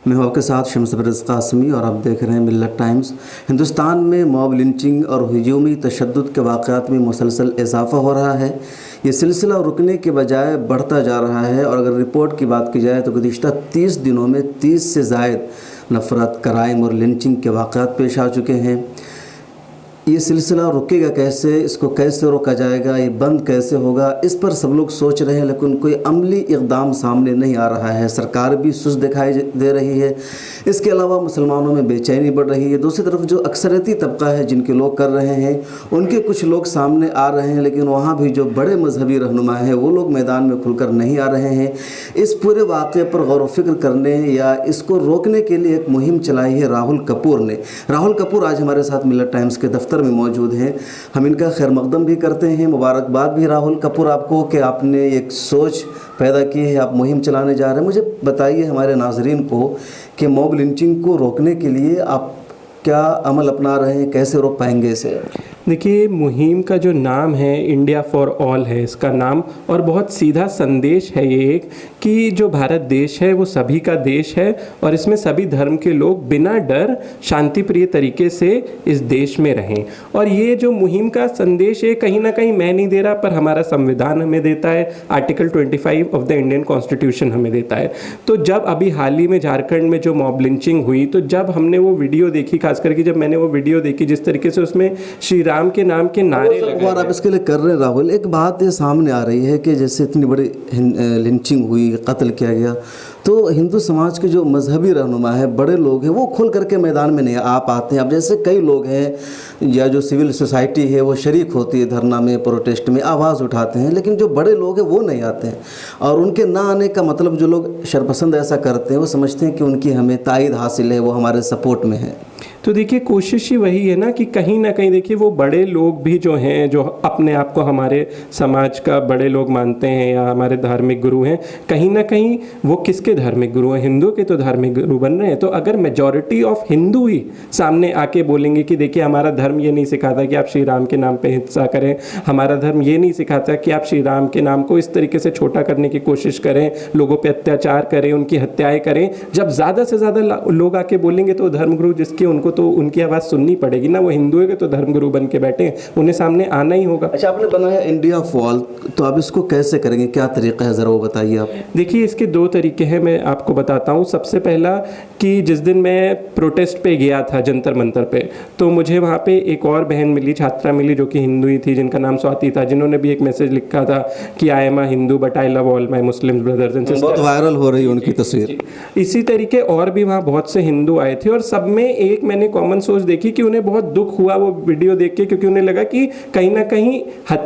मैं हूं आपके साथ शम्स परवेज़ कासमी और आप देख रहे हैं मिल्लत टाइम्स। हिंदुस्तान में मॉब लिंचिंग और हुजूमी तशद्दुद के वाक़यात में मुसलसल इजाफ़ा हो रहा है। ये सिलसिला रुकने के बजाय बढ़ता जा रहा है और अगर रिपोर्ट की बात की जाए तो गुज़िश्ता 30 दिनों में 30 से ज़ायद नफ़रत, क्राइम और लिंचिंग के वाक़यात पेश आ चुके हैं। ये सिलसिला रुकेगा कैसे, इसको कैसे रोका जाएगा, ये बंद कैसे होगा, इस पर सब लोग सोच रहे हैं, लेकिन कोई अमली इक़दाम सामने नहीं आ रहा है। सरकार भी सुस्त दिखाई दे रही है। इसके अलावा मुसलमानों में बेचैनी बढ़ रही है। दूसरी तरफ जो अक्सरियती तबका है जिनके लोग कर रहे हैं, उनके कुछ लोग सामने आ रहे हैं, लेकिन वहाँ भी जो बड़े मजहबी रहनुमा हैं वो लोग मैदान में खुलकर नहीं आ रहे हैं। इस पूरे वाक़े पर गौर व फिक्र करने या इसको रोकने के लिए एक मुहिम चलाई है राहुल कपूर ने। राहुल कपूर आज हमारे साथ मिल्लत टाइम्स के दफ्तर में मौजूद हैं। हम इनका खैर मकदम भी करते हैं, मुबारकबाद भी राहुल कपूर आपको कि आपने एक सोच पैदा की है, आप मुहिम चलाने जा रहे हैं। मुझे बताइए हमारे नाजरीन को कि मॉब लिंचिंग को रोकने के लिए आप क्या अमल अपना रहे हैं, कैसे रोक पाएंगे इसे? देखिए, मुहिम का जो नाम है इंडिया फॉर ऑल है इसका नाम, और बहुत सीधा संदेश है ये एक कि जो भारत देश है वो सभी का देश है और इसमें सभी धर्म के लोग बिना डर शांति प्रिय तरीके से इस देश में रहें। और ये जो मुहिम का संदेश है कहीं ना कहीं मैं नहीं दे रहा, पर हमारा संविधान हमें देता है, article 25 of the Indian constitution हमें देता है। तो जब अभी हाल ही में झारखंड में जो मॉब लिंचिंग हुई, तो जब हमने वो वीडियो देखी, खास करके जब मैंने वो वीडियो देखी जिस तरीके से उसमें श्री राम के नाम के नारे लगे, आप इसके लिए कर रहे हैं राहुल, एक बात ये सामने आ रही है कि जैसे इतनी बड़ी लिंचिंग हुई, कत्ल किया गया, तो हिंदू समाज के जो मजहबी रहनुमा है, बड़े लोग हैं, वो खुल करके मैदान में नहीं आ पाते हैं। अब जैसे कई लोग हैं या जो सिविल सोसाइटी है वो शरीक होती है धरना में, प्रोटेस्ट में, आवाज़ उठाते हैं, लेकिन जो बड़े लोग हैं वो नहीं आते हैं। और उनके ना आने का मतलब जो लोग शरपसंद ऐसा करते हैं वो समझते हैं कि उनकी हमें तायद हासिल है, वो हमारे सपोर्ट में है। तो देखिए, कोशिश ही वही है ना कि कहीं ना कहीं देखिए वो बड़े लोग भी जो हैं, जो अपने आप को हमारे समाज का बड़े लोग मानते हैं या हमारे धार्मिक गुरु हैं, कहीं ना कहीं वो किसके धार्मिक गुरु हैं? हिंदू के तो धार्मिक गुरु बन रहे हैं। तो अगर मेजॉरिटी ऑफ हिंदू ही सामने आके बोलेंगे कि देखिए हमारा धर्म ये नहीं सिखाता कि आप श्री राम के नाम पे हिंसा करें, हमारा धर्म ये नहीं सिखाता कि आप श्री राम के नाम को इस तरीके से छोटा करने की कोशिश करें, लोगों पे अत्याचार करें, उनकी हत्याएं करें, जब ज़्यादा से ज़्यादा लोग आके बोलेंगे तो धर्मगुरु जिसके उनको तो उनकी आवाज़ सुननी पड़ेगी ना। वो हिंदू है तो धर्मगुरु बन के बैठे हैं, उन्हें सामने आना ही होगा। अच्छा, आपने बनाया इंडिया फॉर ऑल, तो आप इसको कैसे करेंगे, क्या तरीका है, ज़रा वो बताइए आप। देखिए, इसके दो तरीके हैं, मैं आपको बताता हूँ। सबसे पहला कि जिस दिन मैं प्रोटेस्ट पे गया था जंतर मंतर पे, तो मुझे वहाँ पे एक और बहन मिली, छात्रा मिली जो कि हिंदू ही थी, जिनका नाम स्वाति था, जिन्होंने भी एक मैसेज लिखा था कि I am a Hindu but I love all my Muslim brothers and sisters. बहुत वायरल हो रही है उनकी तस्वीर। इसी तरीके और भी वहाँ बहुत से हिंदू आए थे और सब में एक मैंने कॉमन सोच देखी कि उन्हें बहुत दुख हुआ वो वीडियो देख के, क्योंकि उन्हें लगा कि कहीं ना कहीं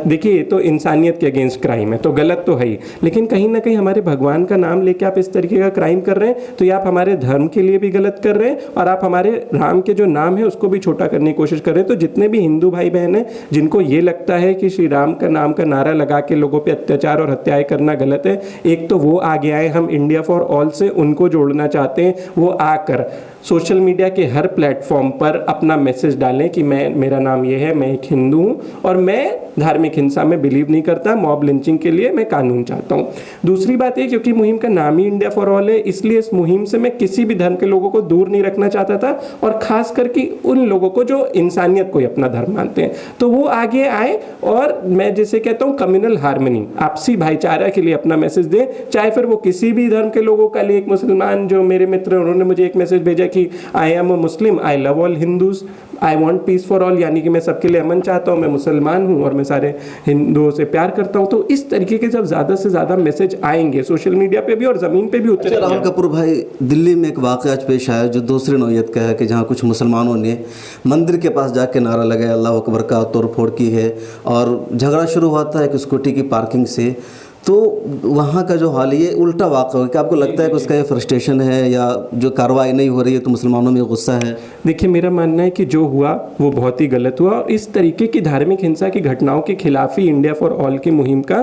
देखिए ये तो इंसानियत के अगेंस्ट क्राइम है, तो गलत तो है ही, लेकिन कहीं ना कहीं हमारे भगवान का नाम लेके आप इस तरीके का क्राइम कर रहे हैं, तो ये आप हमारे धर्म के लिए भी गलत कर रहे हैं और आप हमारे राम के जो नाम है उसको भी छोटा करने की कोशिश कर रहे हैं। तो जितने भी हिंदू भाई बहन हैं जिनको ये लगता है कि श्री राम का नाम का नारा लगा के लोगों पे अत्याचार और हत्याएं करना गलत है, एक तो वो आगे आए, हम इंडिया फॉर ऑल से उनको जोड़ना चाहते हैं। वो आकर सोशल मीडिया के हर प्लेटफॉर्म पर अपना मैसेज डालें कि मेरा नाम ये है, मैं एक हिंदू हूँ और मैं धार्मिक हिंसा में बिलीव नहीं करता, मॉब लिंचिंग के लिए मैं कानून चाहता हूँ। दूसरी बात है, क्योंकि मुहिम का नाम ही इंडिया फॉर ऑल है, इसलिए इस मुहिम से मैं किसी भी धर्म के लोगों को दूर नहीं रखना चाहता था, और खास करके उन लोगों को जो इंसानियत को ही अपना धर्म मानते हैं, तो वो आगे आए और मैं जिसे कहता हूँ कम्युनल हार्मनी, आपसी भाईचारा के लिए अपना मैसेज दें, चाहे फिर वो किसी भी धर्म के लोगों का लिए। एक मुसलमान जो मेरे मित्र हैं उन्होंने मुझे एक मैसेज भेजा कि I am a Muslim, I love all Hindus, I want piece for all, यानी कि मैं सबके लिए अमन चाहता हूँ, मैं मुसलमान हूँ और मैं सारे हिंदुओं से प्यार करता हूँ। तो इस तरीके के जब ज़्यादा से ज़्यादा मैसेज आएंगे सोशल मीडिया पे भी और ज़मीन पे भी उतरेंगे। अच्छा राहुल कपूर भाई, दिल्ली में एक वाक़या आज पेश आया जो दूसरी नौयत का है कि जहाँ कुछ मुसलमानों ने मंदिर के पास जाके नारा लगाया, अल्लाह अकबर का, तोड़फोड़ की है और झगड़ा शुरू हुआ था एक स्कूटी की पार्किंग से। तो वहाँ का जो हाल ये उल्टा वाक़या है, क्या आपको लगता है कि उसका ये फ्रस्ट्रेशन है या जो कार्रवाई नहीं हो रही है तो मुसलमानों में गुस्सा है? देखिए, मेरा मानना है कि जो हुआ वो बहुत ही गलत हुआ और इस तरीके की धार्मिक हिंसा की घटनाओं के खिलाफ ही इंडिया फॉर ऑल की मुहिम का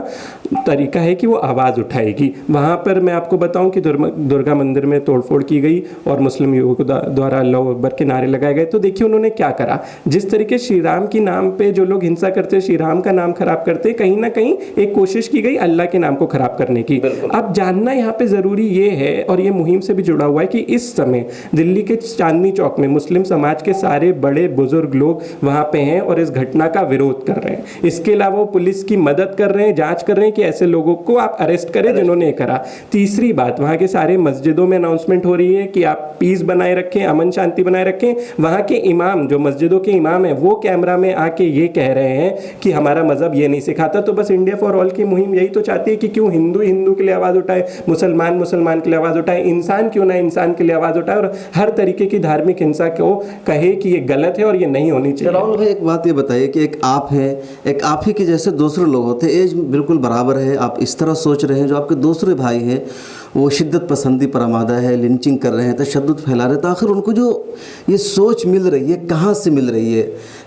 तरीका है कि वो आवाज़ उठाएगी। वहाँ पर मैं आपको बताऊँ कि दुर्गा मंदिर में तोड़फोड़ की गई और मुस्लिम युवकों द्वारा अल्लाह अकबर के नारे लगाए गए। तो देखिए उन्होंने क्या करा, जिस तरीके श्री राम के नाम पर जो लोग हिंसा करते, श्री राम का नाम खराब करते, कहीं ना कहीं एक कोशिश की गई अल्लाह के नाम को खराब करने की। अब जानना यहाँ पे ज़रूरी ये है, और ये मुहिम से भी जुड़ा हुआ है, कि इस समय दिल्ली के चांदनी चौक में मुस्लिम समाज के सारे बड़े बुजुर्ग लोग वहाँ पे हैं और इस घटना का विरोध कर रहे हैं। इसके अलावा वो पुलिस की मदद कर रहे हैं, जांच कर रहे हैं कि ऐसे लोगों को आप अरेस्ट करें जिन्होंने करा। तीसरी बात, वहाँ के सारे मस्जिदों में अनाउंसमेंट हो रही है कि आप पीस बनाए रखें, अमन शांति बनाए रखें। वहाँ के इमाम, जो मस्जिदों के इमाम हैं, वो कैमरा में आके ये कह रहे हैं कि हमारा मजहब ये नहीं सिखाता। तो बस इंडिया फॉर ऑल की मुहिम यही तो चाहती है कि क्यों हिंदू हिंदू के लिए आवाज़ उठाए, मुसलमान मुसलमान के लिए आवाज़ उठाए, इंसान क्यों ना इंसान के लिए आवाज़ उठाए, और हर तरीके की धार्मिक हिंसा को कहे कि ये गलत है और ये नहीं होनी चाहिए। राहुल भाई, एक बात ये बताइए कि एक आप हैं, एक आप ही के जैसे दूसरे लोग होते हैं, एज बिल्कुल बराबर है, आप इस तरह सोच रहे हैं, जो आपके दूसरे भाई हैं वो शिद्दत पसंदी पर आमादा है, लिंचिंग कर रहे हैं, तशद्दुद फैला रहे हैं, तो आखिर उनको जो ये सोच मिल रही है कहाँ से मिल रही है,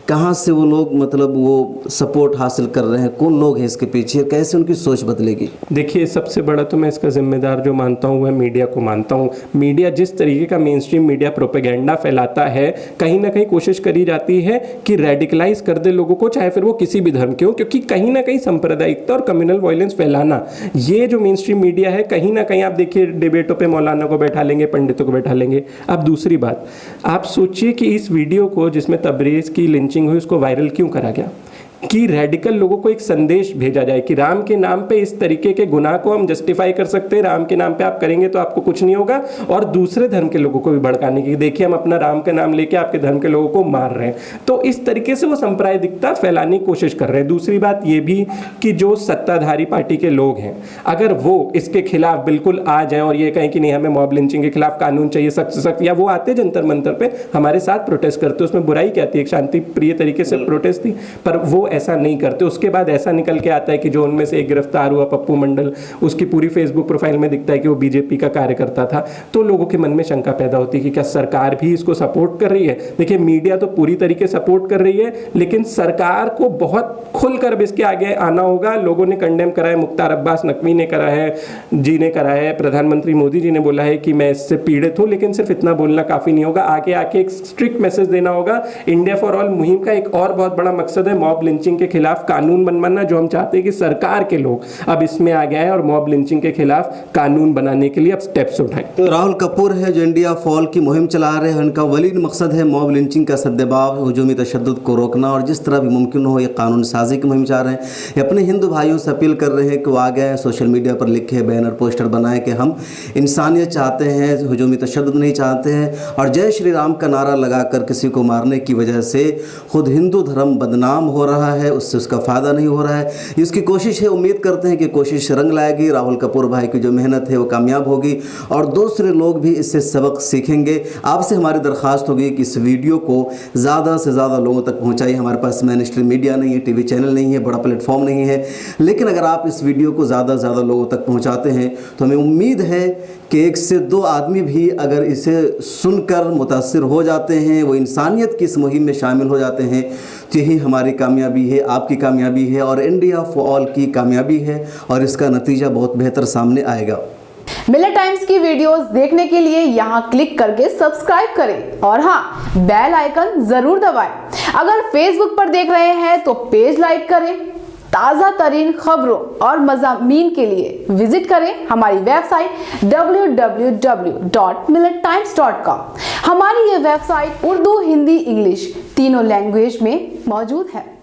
कहाँ से वो लोग मतलब वो सपोर्ट हासिल कर रहे हैं, कौन लोग हैं इसके पीछे, कैसे उनकी सोच बदलेगी? देखिए, सबसे बड़ा तो मैं इसका जिम्मेदार जो मानता हूँ वह मीडिया को मानता हूँ। मीडिया जिस तरीके का मेन स्ट्रीम मीडिया प्रोपेगेंडा फैलाता है, कहीं ना कहीं कोशिश करी जाती है कि रेडिकलाइज कर दे लोगों को, चाहे फिर वो किसी भी धर्म के हो, क्योंकि कहीं ना कहीं सांप्रदायिकता और कम्युनल वायलेंस फैलाना, ये जो मेन स्ट्रीम मीडिया है, कहीं ना कहीं आप देखिए डिबेटों पे मौलाना को बैठा लेंगे, पंडितों को बैठा लेंगे। अब दूसरी बात, आप सोचिए कि इस वीडियो को जिसमें तबरेज़ की लिंचिंग हुई उसको वायरल क्यों करा गया? कि रेडिकल लोगों को एक संदेश भेजा जाए कि राम के नाम पे इस तरीके के गुनाह को हम जस्टिफाई कर सकते हैं, राम के नाम पे आप करेंगे तो आपको कुछ नहीं होगा, और दूसरे धर्म के लोगों को भी भड़काने की, देखिए हम अपना राम का नाम लेके आपके धर्म के लोगों को मार रहे हैं। तो इस तरीके से वो सांप्रदायिकता फैलाने की कोशिश कर रहे हैं। दूसरी बात ये भी कि जो सत्ताधारी पार्टी के लोग हैं, अगर वो इसके खिलाफ बिल्कुल आ जाएं और ये कहें कि नहीं हमें मॉब लिंचिंग के खिलाफ कानून चाहिए सख्त से सख्त, या वो आते जंतर मंतर पे हमारे साथ प्रोटेस्ट करते, उसमें बुराई क्या थी, एक शांति प्रिय तरीके से प्रोटेस्ट थी, पर वो ऐसा नहीं करते। उसके बाद ऐसा निकल के आता है कि जो उनमें से एक गिरफ्तार हुआ पप्पू मंडल, उसकी पूरी फेसबुक प्रोफाइल में दिखता है कि वो बीजेपी का कार्यकर्ता था। तो लोगों के मन में शंका पैदा होती है कि क्या सरकार भी इसको सपोर्ट कर रही है? देखिए, मीडिया तो पूरी तरीके से सपोर्ट कर रही है, लेकिन सरकार को बहुत खुलकर इसके आगे आना होगा। लोगों ने कंडेम करा है, मुख्तार अब्बास नकवी ने करा है, जी ने करा है, प्रधानमंत्री मोदी जी ने बोला है कि मैं इससे पीड़ित हूं, लेकिन सिर्फ इतना बोलना काफी नहीं होगा, आगे आके एक स्ट्रिक्ट मैसेज देना होगा। इंडिया फॉर ऑल मुहिम का एक और बहुत बड़ा मकसद है मॉब लिंचिंग के खिलाफ कानून बनवाना, जो हम चाहते हैं कि सरकार के लोग अब इसमें आ गए हैं और मॉब लिंचिंग के खिलाफ कानून बनाने के लिए अब स्टेप्स उठाएं। तो राहुल कपूर है जो इंडिया फॉल की मुहिम चला रहे हैं, उनका वलीद मकसद है मॉब लिंचिंग का सद्देबाब, हुजूमी तशद्दुद को रोकना, और जिस तरह भी मुमकिन हो ये कानून साजी की मुहिम चाह रहे हैं। ये अपने हिंदू भाइयों से अपील कर रहे हैं कि वो आ गए, सोशल मीडिया पर लिखे, बैनर पोस्टर बनाए कि हम इंसानियत चाहते हैं, हुजूमी तशद्दुद नहीं चाहते हैं, और जय श्री राम का नारा लगाकर किसी को मारने की वजह से खुद हिंदू धर्म बदनाम हो रहा है, उससे उसका फ़ायदा नहीं हो रहा है। इसकी कोशिश है, उम्मीद करते हैं कि कोशिश रंग लाएगी, राहुल कपूर भाई की जो मेहनत है वो कामयाब होगी और दूसरे लोग भी इससे सबक सीखेंगे। आपसे हमारी दरख्वास्त होगी कि इस वीडियो को ज़्यादा से ज़्यादा लोगों तक पहुँचाइए। हमारे पास मेन स्ट्रीम मीडिया नहीं है, टीवी चैनल नहीं है, बड़ा प्लेटफॉर्म नहीं है, लेकिन अगर आप इस वीडियो को ज़्यादा से ज़्यादा लोगों तक पहुँचाते हैं तो हमें उम्मीद है कि 1 से 2 आदमी भी अगर इसे सुनकर मुतासिर हो जाते हैं, वो इंसानियत की इस मुहिम में शामिल हो जाते हैं, तो यही हमारी कामयाबी है, आपकी कामयाबी है और इंडिया फॉर ऑल की कामयाबी है, और इसका नतीजा बहुत बेहतर सामने आएगा। मिलत टाइम्स की वीडियोस देखने के लिए यहाँ क्लिक करके सब्सक्राइब करें और हाँ, बेल आइकन जरूर दबाएं। अगर फेसबुक पर देख रहे हैं तो पेज लाइक करें। ताज़ा तरीन खबरों और मज़ामीन के लिए विजिट करें हमारी वेबसाइट www.millettimes.com। हमारी ये वेबसाइट उर्दू, हिंदी, इंग्लिश तीनों लैंग्वेज में मौजूद है।